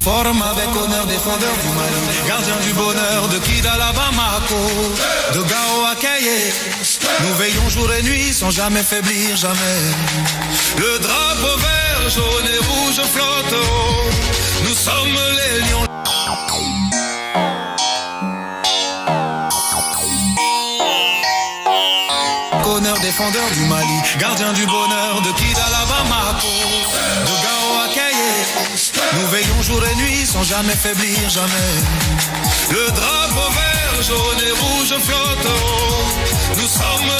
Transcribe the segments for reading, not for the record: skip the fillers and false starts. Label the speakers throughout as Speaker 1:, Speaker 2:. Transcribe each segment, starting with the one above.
Speaker 1: Forme avec honneur, défendeur du Mali, gardien du bonheur de Kidal à Bamako, de Gao à Kaye. Nous veillons jour et nuit sans jamais faiblir, jamais. Le drapeau vert, jaune et rouge flotte haut. Nous sommes les lions. Honneur, défendeur du Mali, gardien du bonheur de Kidal à Bamako, de Gao à Kaye. Nous veillons jour et nuit sans jamais faiblir, jamais. Le drapeau vert, jaune et rouge flotte haut. Nous sommes...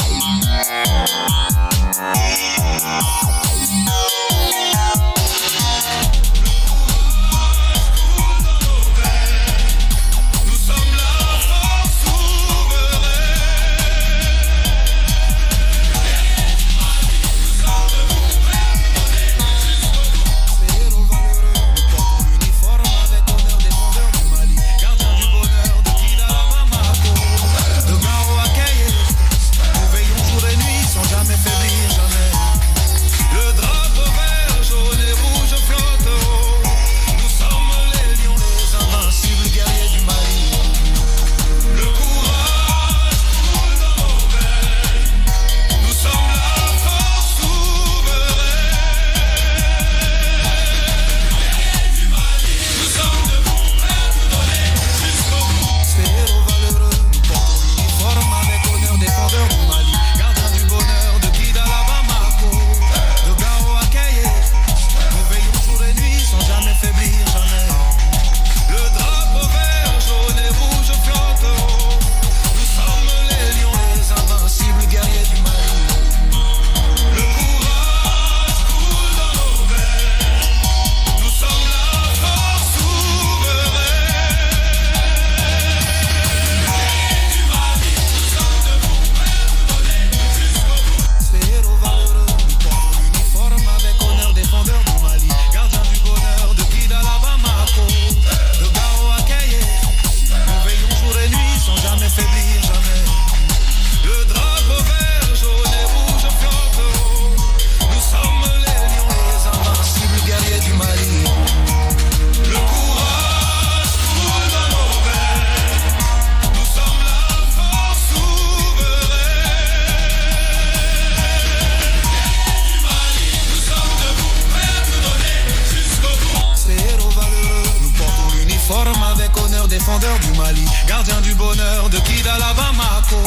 Speaker 1: Défendeur du Mali, gardien du bonheur de Kidal à Bamako,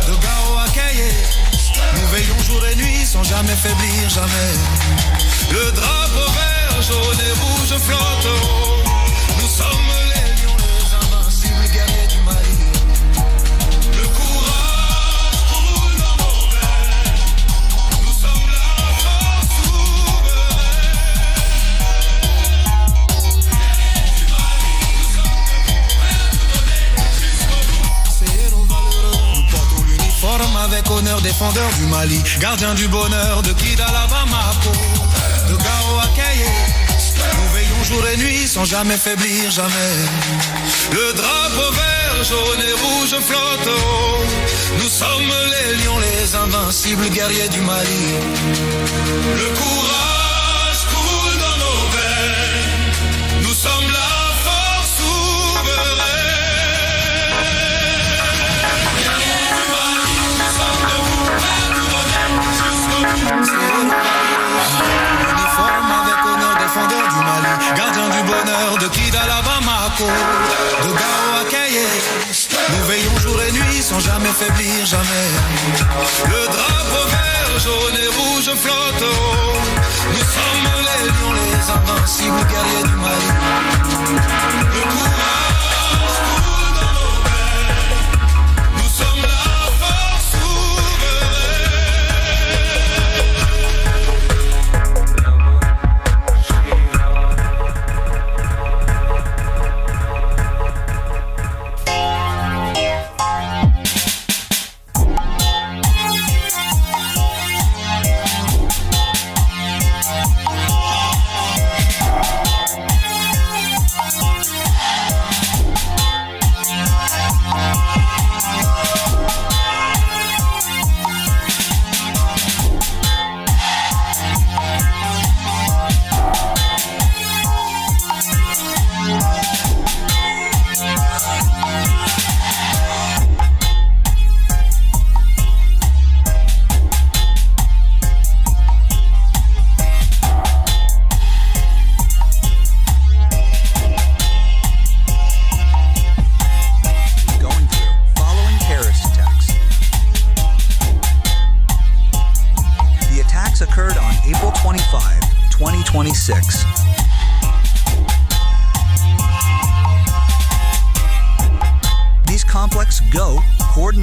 Speaker 1: de Gao à Kaye. Nous veillons jour et nuit sans jamais faiblir, jamais. Le drapeau vert, jaune et rouge flotte haut. Nous sommes les lions, les invincibles guerriers du Mali. Le courage coule dans nos veines. Nous sommes la force souveraine. Avec honneur, défendeur du Mali, gardien du bonheur de Kidal à Bamako, de Gao à Kaye. Nous veillons jour et nuit sans jamais faiblir, jamais. Le drapeau vert, jaune et rouge flotte haut. Nous sommes les lions, les invincibles guerriers du Mali. Le courage coule dans nos veines. Nous sommes la force souveraine. Uniforme avec honneur, défendeur du Mali, gardien du bonheur de Kidal à Bamako, de Gao à Kaye. Nous veillons jour et nuit sans jamais faiblir, jamais. Le drapeau vert, jaune et rouge flotte haut. Nous sommes les lions, les invincibles guerriers du Mali. Le courage coule dans nos veines. Nous sommes la force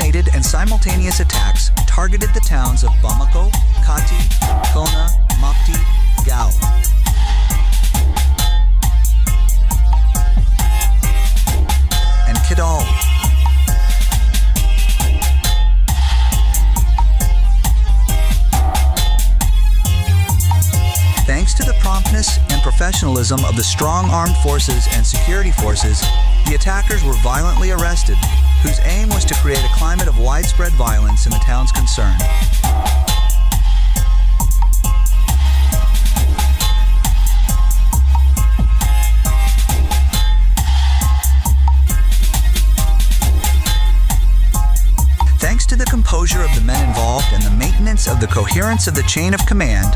Speaker 2: coordinated and simultaneous attacks targeted the towns of Bamako, Kati, Kona, Mopti, Gao. And Kidal. Thanks to the promptness and professionalism of the strong armed forces and security forces, the attackers were violently arrested, whose aim was to create a climate of widespread violence in the towns concerned. Thanks to the composure of the men involved and the maintenance of the coherence of the chain of command,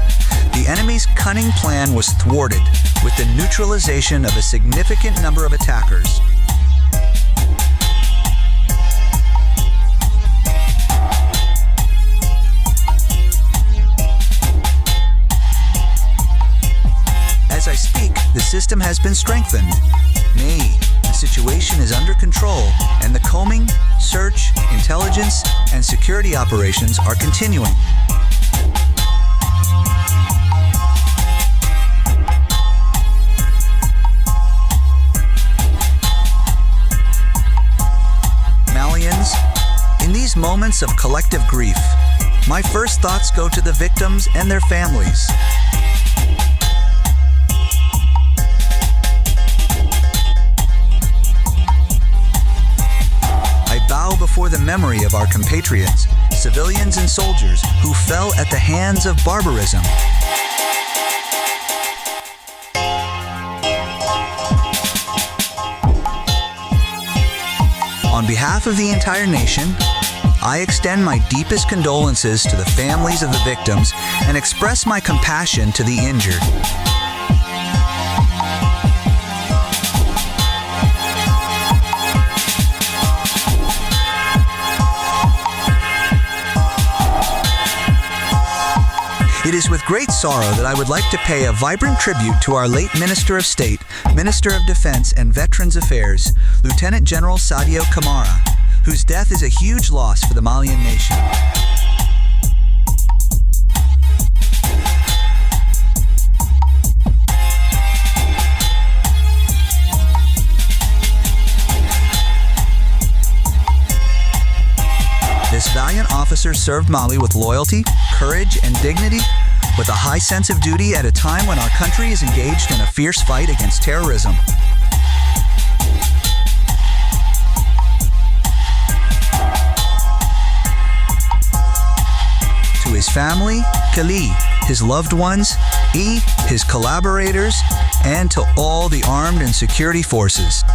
Speaker 2: the enemy's cunning plan was thwarted with the neutralization of a significant number of attackers. As I speak, the system has been strengthened. Nay, the situation is under control, and the combing, search, intelligence, and security operations are continuing. Malians, in these moments of collective grief, my first thoughts go to the victims and their families. Bow before the memory of our compatriots, civilians and soldiers who fell at the hands of barbarism. On behalf of the entire nation, I extend my deepest condolences to the families of the victims and express my compassion to the injured. It is with great sorrow that I would like to pay a vibrant tribute to our late Minister of State, Minister of Defense and Veterans Affairs, Lieutenant General Sadio Kamara, whose death is a huge loss for the Malian nation. This valiant officer served Mali with loyalty, courage, and dignity, with a high sense of duty at a time when our country is engaged in a fierce fight against terrorism. To his family, Kali, his loved ones, his collaborators, and to all the armed and security forces,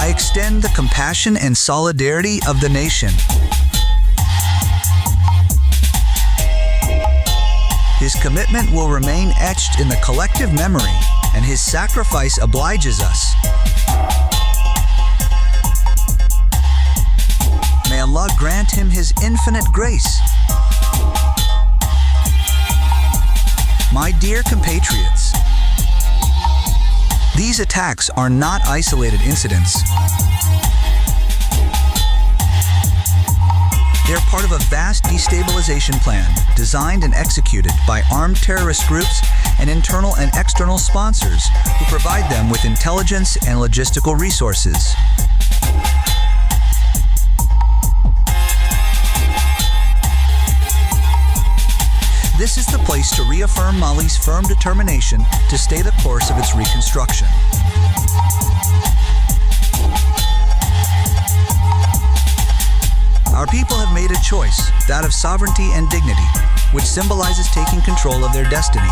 Speaker 2: I extend the compassion and solidarity of the nation. His commitment will remain etched in the collective memory, and his sacrifice obliges us. May Allah grant him his infinite grace. My dear compatriots, these attacks are not isolated incidents. They are part of a vast destabilization plan designed and executed by armed terrorist groups and internal and external sponsors who provide them with intelligence and logistical resources. This is the place to reaffirm Mali's firm determination to stay the course of its reconstruction. Our people have made a choice, that of sovereignty and dignity, which symbolizes taking control of their destiny.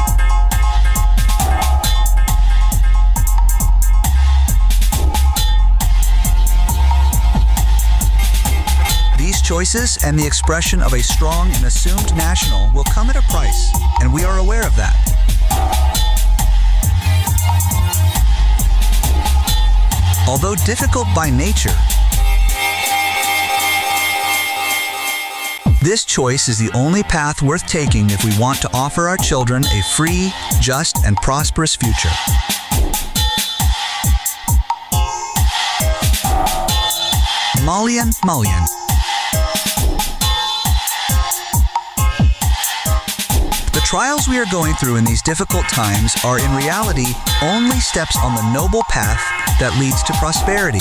Speaker 2: These choices and the expression of a strong and assumed national will come at a price, and we are aware of that. Although difficult by nature, this choice is the only path worth taking if we want to offer our children a free, just, and prosperous future. Malian. The trials we are going through in these difficult times are in reality only steps on the noble path that leads to prosperity.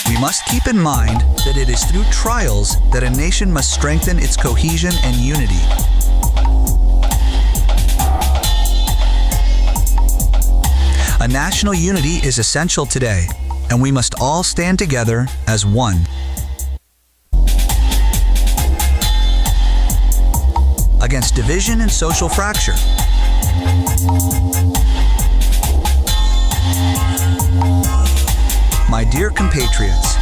Speaker 2: We must keep in mind that it is through trials that a nation must strengthen its cohesion and unity. A national unity is essential today, and we must all stand together as one. Against division and social fracture. My dear compatriots,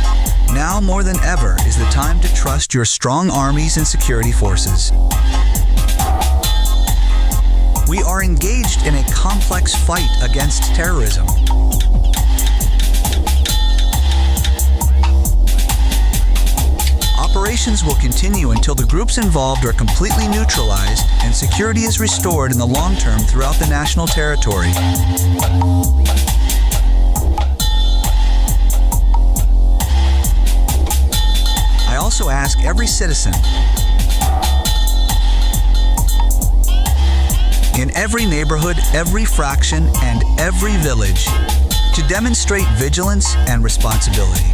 Speaker 2: now more than ever is the time to trust your strong armies and security forces. We are engaged in a complex fight against terrorism. Operations will continue until the groups involved are completely neutralized and security is restored in the long term throughout the national territory. I also ask every citizen in every neighborhood, every fraction, and every village to demonstrate vigilance and responsibility.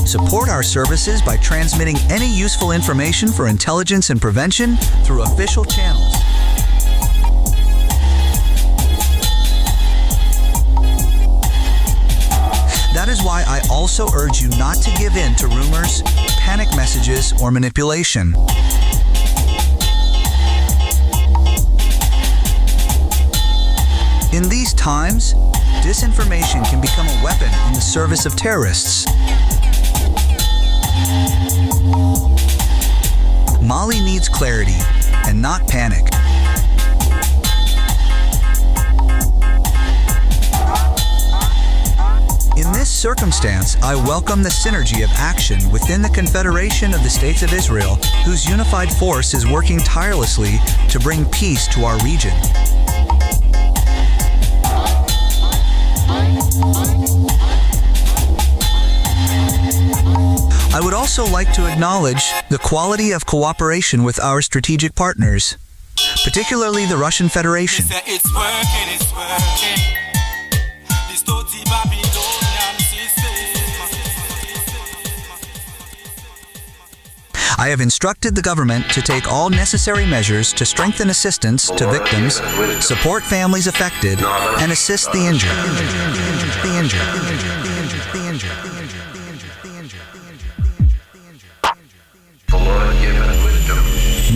Speaker 2: Support our services by transmitting any useful information for intelligence and prevention through official channels. That is why I also urge you not to give in to rumors, panic messages, or manipulation. In these times, disinformation can become a weapon in the service of terrorists. Mali needs clarity and not panic. In this circumstance, I welcome the synergy of action within the Confederation of the States of Israel, whose unified force is working tirelessly to bring peace to our region. I would also like to acknowledge the quality of cooperation with our strategic partners, particularly the Russian Federation.
Speaker 3: It's working.
Speaker 2: I have instructed the government to take all necessary measures to strengthen assistance to victims, support families affected, and assist the injured.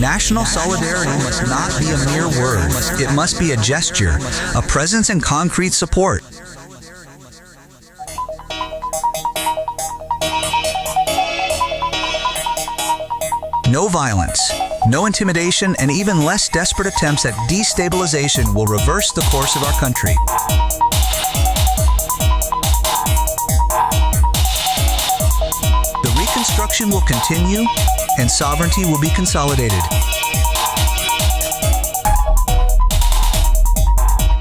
Speaker 2: National solidarity must not be a mere word. It must be a gesture, a presence and concrete support. No violence, no intimidation, and even less desperate attempts at destabilization will reverse the course of our country. The reconstruction will continue, and sovereignty will be consolidated.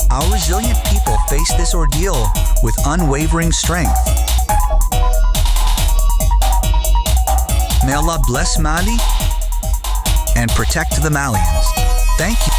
Speaker 2: Our resilient people face this ordeal with unwavering strength. May Allah bless Mali and protect the Malians. Thank you.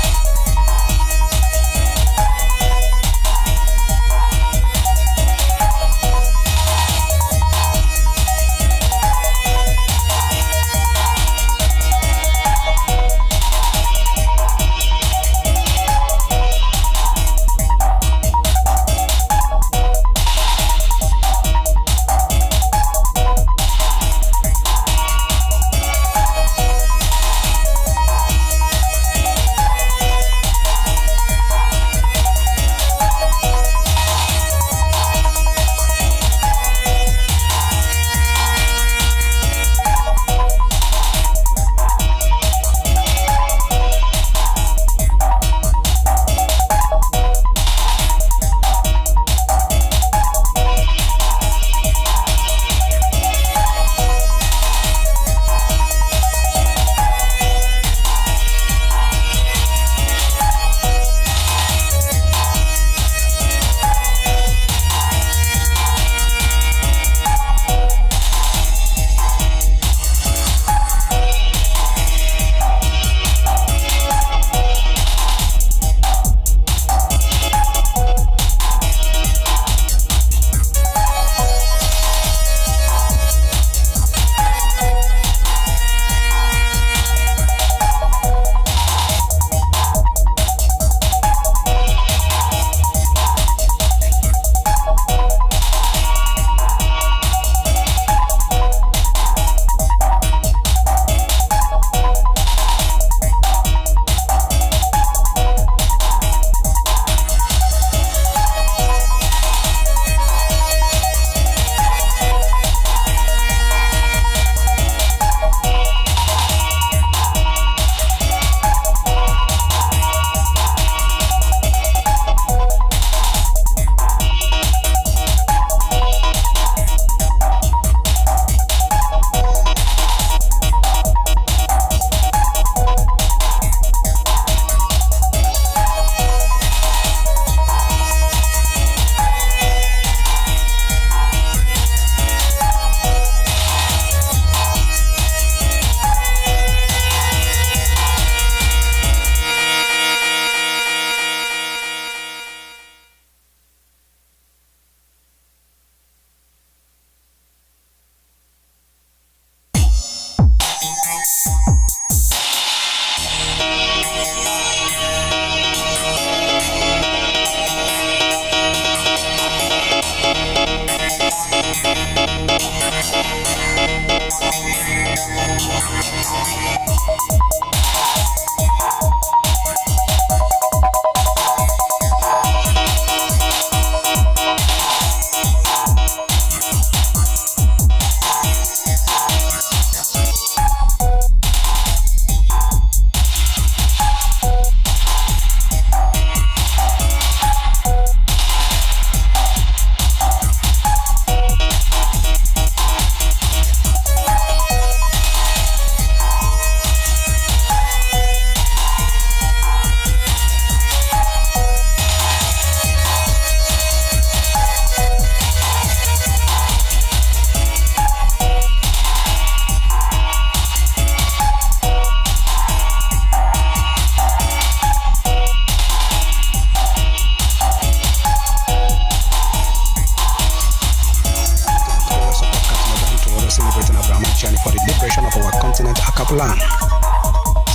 Speaker 4: celebrating Abraham Chiani for the liberation of our continent, Akapulan.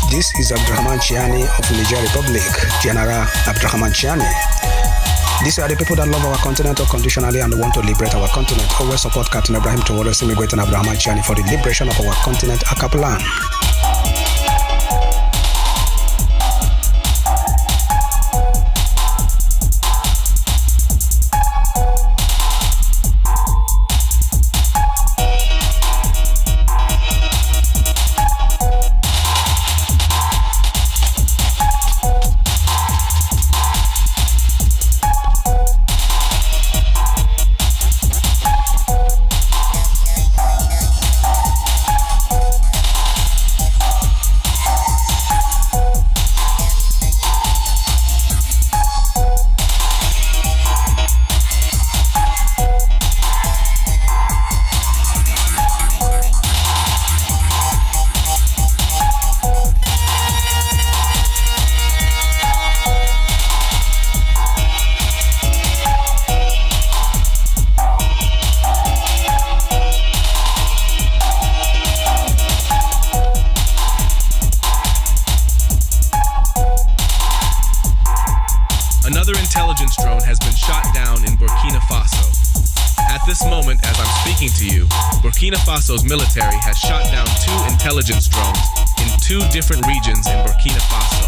Speaker 4: This is Abdurrahman Chiani of Niger Republic, General Abdurrahman Chiani. These are the people that love our continent unconditionally and want to liberate our continent. Always support Captain Ibrahim Traore celebrating Abdurrahman Chiani for the liberation of our continent, Akapulan.
Speaker 5: Another intelligence drone has been shot down in Burkina Faso. At this moment, as I'm speaking to you, Burkina Faso's military has shot down 2 intelligence drones in 2 different regions in Burkina Faso,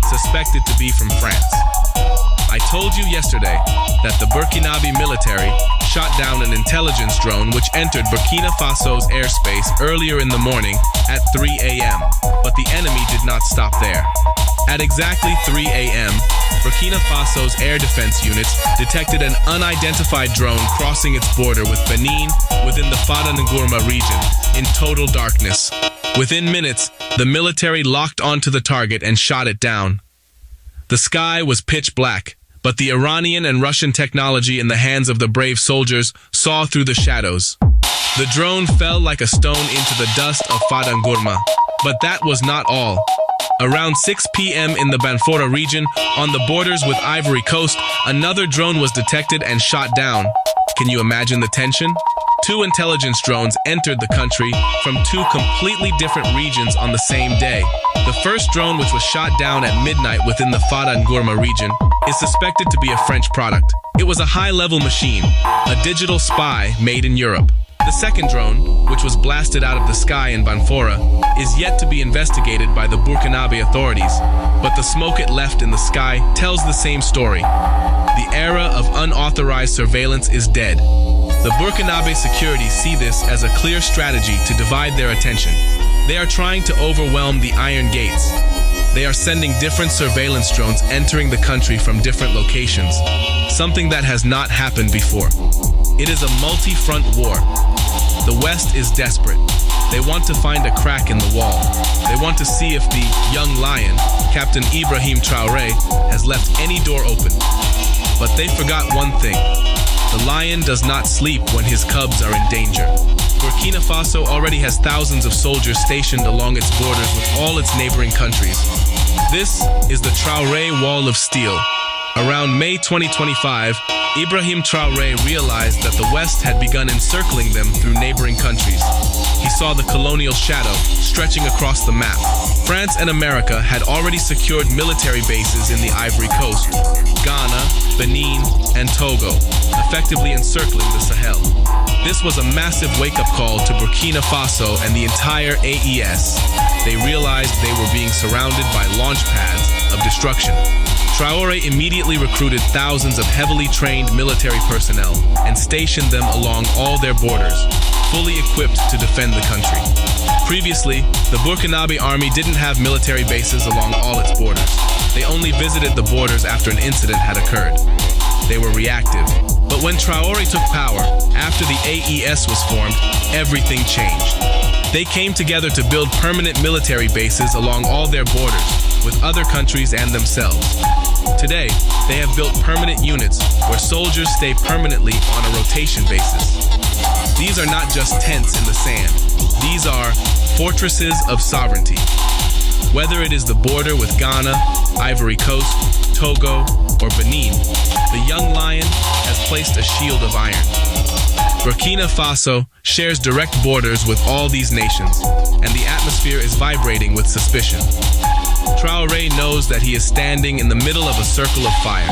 Speaker 5: suspected to be from France. I told you yesterday that the Burkinabe military shot down an intelligence drone which entered Burkina Faso's airspace earlier in the morning at 3 a.m., but the enemy did not stop there. At exactly 3 a.m., Burkina Faso's air defense units detected an unidentified drone crossing its border with Benin within the Fada Ngourma region in total darkness. Within minutes, the military locked onto the target and shot it down. The sky was pitch black, but the Iranian and Russian technology in the hands of the brave soldiers saw through the shadows. The drone fell like a stone into the dust of Fada Ngourma, but that was not all. Around 6 p.m. in the Banfora region, on the borders with Ivory Coast, another drone was detected and shot down. Can you imagine the tension? 2 intelligence drones entered the country from 2 completely different regions on the same day. The first drone, which was shot down at midnight within the Fada Ngourma region, is suspected to be a French product. It was a high-level machine, a digital spy made in Europe. The second drone, which was blasted out of the sky in Banfora, is yet to be investigated by the Burkinabe authorities, but the smoke it left in the sky tells the same story. The era of unauthorized surveillance is dead. The Burkinabe security see this as a clear strategy to divide their attention. They are trying to overwhelm the Iron Gates. They are sending different surveillance drones entering the country from different locations, something that has not happened before. It is a multi-front war. The West is desperate. They want to find a crack in the wall. They want to see if the young lion, Captain Ibrahim Traore, has left any door open. But they forgot one thing. The lion does not sleep when his cubs are in danger. Burkina Faso already has thousands of soldiers stationed along its borders with all its neighboring countries. This is the Traore Wall of Steel. Around May 2025, Ibrahim Traore realized that the West had begun encircling them through neighboring countries. He saw the colonial shadow stretching across the map. France and America had already secured military bases in the Ivory Coast, Ghana, Benin, and Togo, effectively encircling the Sahel. This was a massive wake-up call to Burkina Faso and the entire AES. They realized they were being surrounded by launch pads of destruction. Traore immediately recruited thousands of heavily trained military personnel and stationed them along all their borders, fully equipped to defend the country. Previously, the Burkinabe army didn't have military bases along all its borders. They only visited the borders after an incident had occurred. They were reactive. But when Traore took power, after the AES was formed, everything changed. They came together to build permanent military bases along all their borders, with other countries and themselves. Today, they have built permanent units where soldiers stay permanently on a rotation basis. These are not just tents in the sand. These are fortresses of sovereignty. Whether it is the border with Ghana, Ivory Coast, Togo, or Benin, the young lion has placed a shield of iron. Burkina Faso shares direct borders with all these nations, and the atmosphere is vibrating with suspicion. Traoré knows that he is standing in the middle of a circle of fire.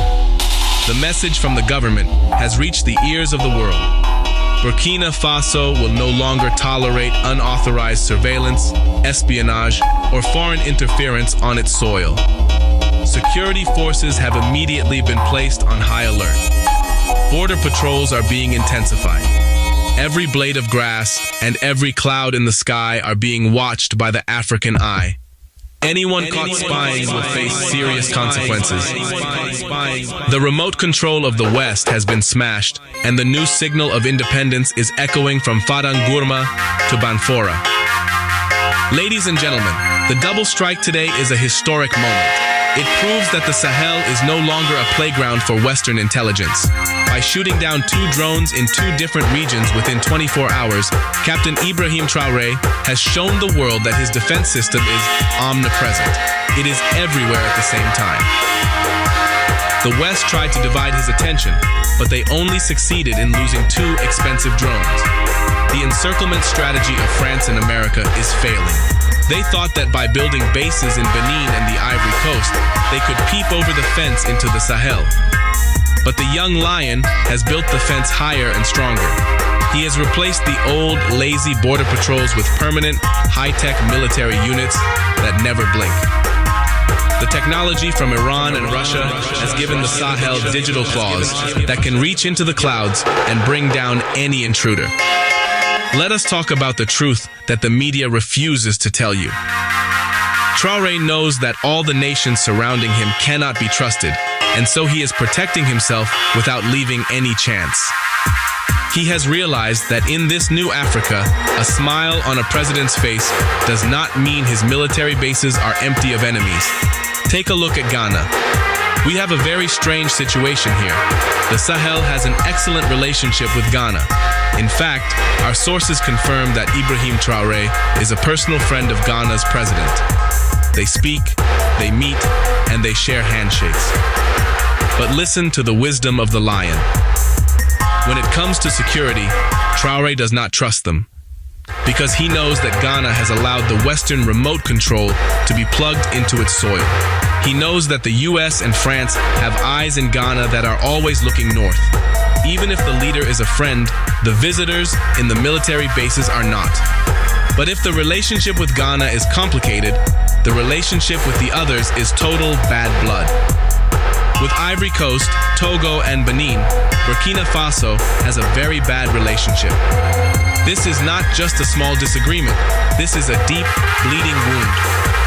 Speaker 5: The message from the government has reached the ears of the world. Burkina Faso will no longer tolerate unauthorized surveillance, espionage, or foreign interference on its soil. Security forces have immediately been placed on high alert. Border patrols are being intensified. Every blade of grass and every cloud in the sky are being watched by the African eye. Anyone caught spying will face serious consequences. The remote control of the West has been smashed, and the new signal of independence is echoing from Fadangurma to Banfora. Ladies and gentlemen, the double strike today is a historic moment. It proves that the Sahel is no longer a playground for Western intelligence. By shooting down 2 drones in 2 different regions within 24 hours, Captain Ibrahim Traoré has shown the world that his defense system is omnipresent. It is everywhere at the same time. The West tried to divide his attention, but they only succeeded in losing 2 expensive drones. The encirclement strategy of France and America is failing. They thought that by building bases in Benin and the Ivory Coast, they could peep over the fence into the Sahel. But the young lion has built the fence higher and stronger. He has replaced the old, lazy border patrols with permanent, high-tech military units that never blink. The technology from Iran and Russia has given the Sahel digital claws that can reach into the clouds and bring down any intruder. Let us talk about the truth that the media refuses to tell you. Traoré knows that all the nations surrounding him cannot be trusted, and so he is protecting himself without leaving any chance. He has realized that in this new Africa, a smile on a president's face does not mean his military bases are empty of enemies. Take a look at Ghana. We have a very strange situation here. The Sahel has an excellent relationship with Ghana. In fact, our sources confirm that Ibrahim Traoré is a personal friend of Ghana's president. They speak, they meet, and they share handshakes. But listen to the wisdom of the lion. When it comes to security, Traoré does not trust them, because he knows that Ghana has allowed the Western remote control to be plugged into its soil. He knows that the US and France have eyes in Ghana that are always looking north. Even if the leader is a friend, the visitors in the military bases are not. But if the relationship with Ghana is complicated, the relationship with the others is total bad blood. With Ivory Coast, Togo, and Benin, Burkina Faso has a very bad relationship. This is not just a small disagreement. This is a deep, bleeding wound.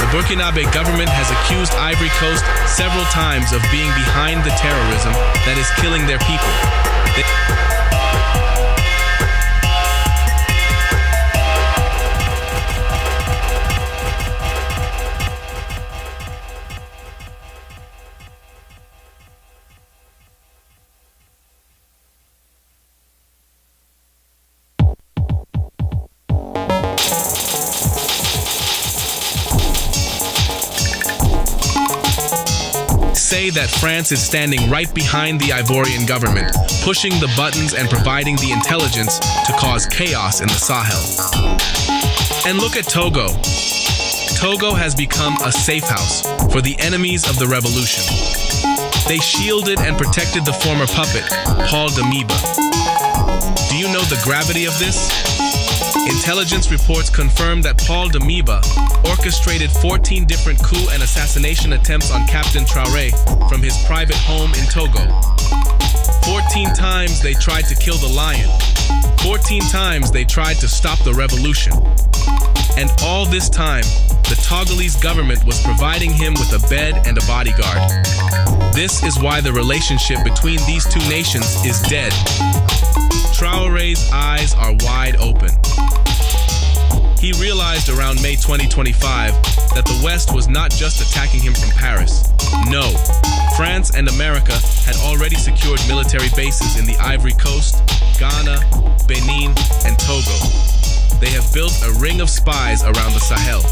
Speaker 5: The Burkinabe government has accused Ivory Coast several times of being behind the terrorism that is killing their people. Say that France is standing right behind the Ivorian government, pushing the buttons and providing the intelligence to cause chaos in the Sahel. And look at Togo. Togo has become a safe house for the enemies of the revolution. They shielded and protected the former puppet, Paul Damiba. Do you know the gravity of this? Intelligence reports confirm that Paul Damiba orchestrated 14 different coup and assassination attempts on Captain Traoré from his private home in Togo. 14 times they tried to kill the lion. 14 times they tried to stop the revolution. And all this time, the Togolese government was providing him with a bed and a bodyguard. This is why the relationship between these two nations is dead. Traoré's eyes are wide open. He realized around May 2025 that the West was not just attacking him from Paris. No, France and America had already secured military bases in the Ivory Coast, Ghana, Benin, and Togo. they have built a ring of spies around the Sahel.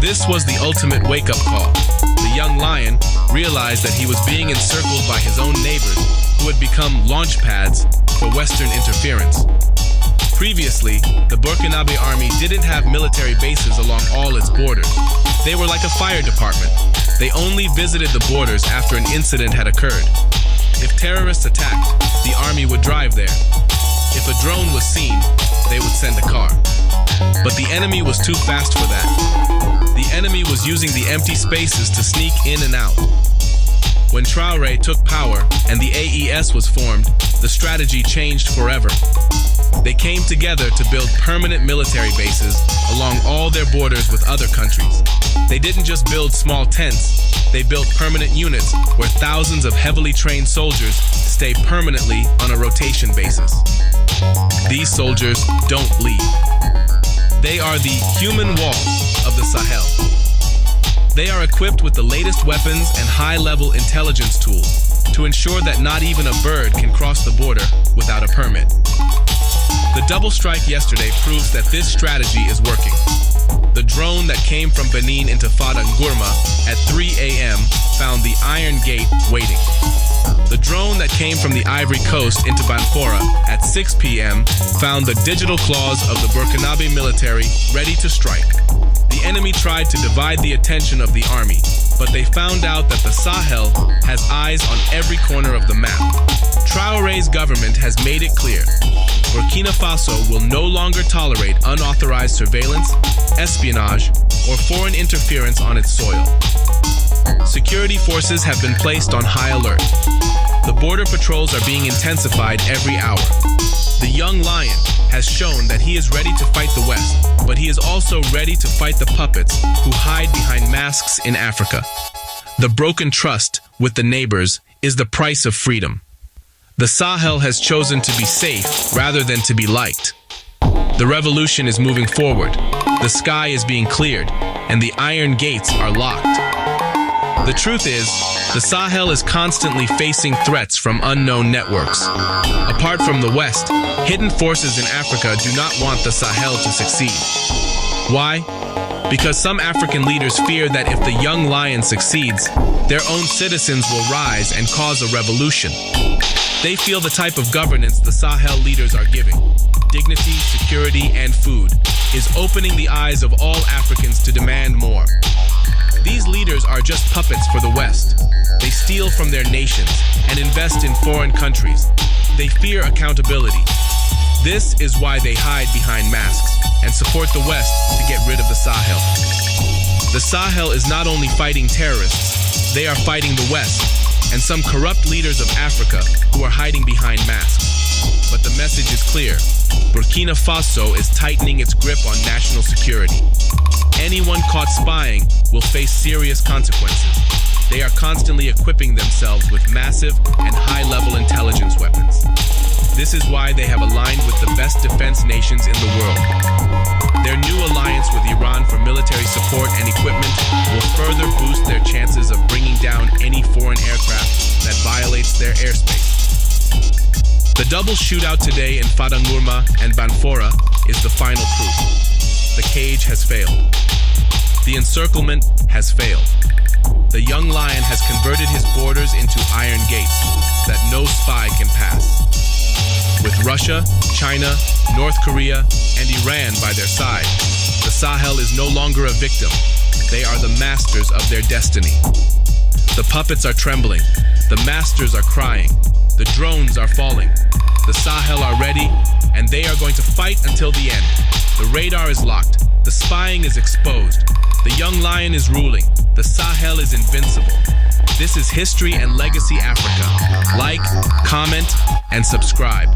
Speaker 5: This was the ultimate wake-up call. The young lion realized that he was being encircled by his own neighbors, who had become launch pads for Western interference. Previously, the Burkinabe army didn't have military bases along all its borders. They were like a fire department. They only visited the borders after an incident had occurred. If terrorists attacked, the army would drive there. If a drone was seen, they would send a car. But the enemy was too fast for that. The enemy was using the empty spaces to sneak in and out. When Traoré took power and the AES was formed, the strategy changed forever. They came together to build permanent military bases along all their borders with other countries. They didn't just build small tents, they built permanent units where thousands of heavily trained soldiers stay permanently on a rotation basis. These soldiers don't leave. They are the human wall of the Sahel. They are equipped with the latest weapons and high-level intelligence tools to ensure that not even a bird can cross the border without a permit. The double strike yesterday proves that this strategy is working. The drone that came from Benin into Fadangurma at 3 a.m. found the Iron Gate waiting. The drone that came from the Ivory Coast into Banfora at 6 p.m. found the digital claws of the Burkinabe military ready to strike. The enemy tried to divide the attention of the army, but they found out that the Sahel has eyes on every corner of the map. Traoré's government has made it clear. Burkina Faso will no longer tolerate unauthorized surveillance, espionage, or foreign interference on its soil. Security forces have been placed on high alert. The border patrols are being intensified every hour. The young lion has shown that he is ready to fight the West, but he is also ready to fight the puppets who hide behind masks in Africa. The broken trust with the neighbors is the price of freedom. The Sahel has chosen to be safe rather than to be liked. The revolution is moving forward. The sky is being cleared, and the iron gates are locked. The truth is, the Sahel is constantly facing threats from unknown networks. Apart from the West, hidden forces in Africa do not want the Sahel to succeed. Why? Because some African leaders fear that if the young lion succeeds, their own citizens will rise and cause a revolution. They feel the type of governance the Sahel leaders are giving, dignity, security, and food, is opening the eyes of all Africans to demand more. These leaders are just puppets for the West. They steal from their nations and invest in foreign countries. They fear accountability. This is why they hide behind masks and support the West to get rid of the Sahel. The Sahel is not only fighting terrorists, they are fighting the West and some corrupt leaders of Africa who are hiding behind masks. But the message is clear. Burkina Faso is tightening its grip on national security. Anyone caught spying will face serious consequences. They are constantly equipping themselves with massive and high-level intelligence weapons. This is why they have aligned with the best defense nations in the world. Their new alliance with Iran for military support and equipment will further boost their chances of bringing down any foreign aircraft that violates their airspace. The double shootout today in Fadangurma and Banfora is the final proof. The cage has failed. The encirclement has failed. The young lion has converted his borders into iron gates that no spy can pass. With Russia, China, North Korea, and Iran by their side, the Sahel is no longer a victim. They are the masters of their destiny. The puppets are trembling. The masters are crying. The drones are falling. The Sahel are ready, and they are going to fight until the end. The radar is locked. The spying is exposed. The young lion is ruling. The Sahel is invincible. This is History and Legacy Africa. Like, comment, and subscribe.